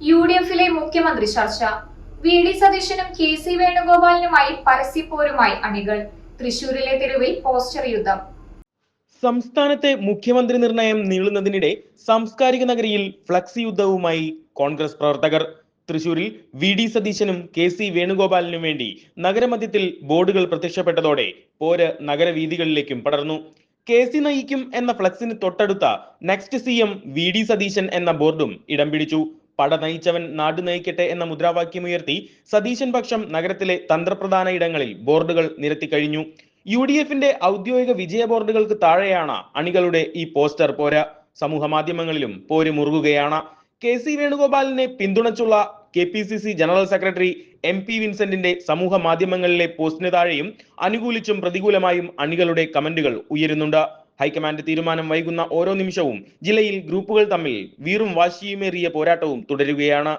യു.ഡി.എഫിലെ മുഖ്യമന്ത്രി ചർച്ച. വി.ഡി. സതീശനും കെ.സി. വേണുഗോപാലിനുമായി പരസ്യപ്പോരുമായി അണികൾ. തൃശൂരിലെ തെരുവിൽ പോസ്റ്റർ യുദ്ധം. സംസ്ഥാനത്തെ മുഖ്യമന്ത്രി നിർണയം നീളുന്നതിനിടെ സാംസ്കാരിക നഗരിയിൽ ഫ്ലക്സി യുദ്ധവുമായി കോൺഗ്രസ് പ്രവർത്തകർ. തൃശൂരിൽ വി.ഡി. സതീശനും കെ.സി. വേണുഗോപാലിനും വേണ്ടി നഗരമധ്യത്തിൽ ബോർഡുകൾ പ്രത്യക്ഷപ്പെട്ടതോടെ പോര് നഗരവീഥികളിലേക്കും പടർന്നു. കെ.സി. നയിക്കും എന്ന ഫ്ലക്സിന് തൊട്ടടുത്ത നെക്സ്റ്റ് സി.എം വി.ഡി. സതീശൻ എന്ന ബോർഡും ഇടം പിടിച്ചു. പട നയിച്ചവൻ നാട് നയിക്കട്ടെ എന്ന മുദ്രാവാക്യമുയർത്തി സതീശൻ പക്ഷം നഗരത്തിലെ തന്ത്രപ്രധാന ഇടങ്ങളിൽ ബോർഡുകൾ നിരത്തിക്കഴിഞ്ഞു. യു.ഡി.എഫിന്റെ ഔദ്യോഗിക വിജയ ബോർഡുകൾക്ക് താഴെയാണ് അണികളുടെ ഈ പോസ്റ്റർ പോര. സമൂഹ മാധ്യമങ്ങളിലും പോര് മുറുകുകയാണ്. കെ.സി. വേണുഗോപാലിനെ പിന്തുണച്ചുള്ള കെ.പി.സി.സി ജനറൽ സെക്രട്ടറി എം.പി. വിൻസെന്റിന്റെ സമൂഹ മാധ്യമങ്ങളിലെ പോസ്റ്റിന് താഴെയും അനുകൂലിച്ചും പ്രതികൂലമായും അണികളുടെ കമന്റുകൾ ഉയരുന്നുണ്ട്. ഹൈക്കമാൻഡ് തീരുമാനം വൈകുന്ന ഓരോ നിമിഷവും ജില്ലയിൽ ഗ്രൂപ്പുകൾ തമ്മിൽ വീറും വാശിയുമേറിയ പോരാട്ടവും തുടരുകയാണ്.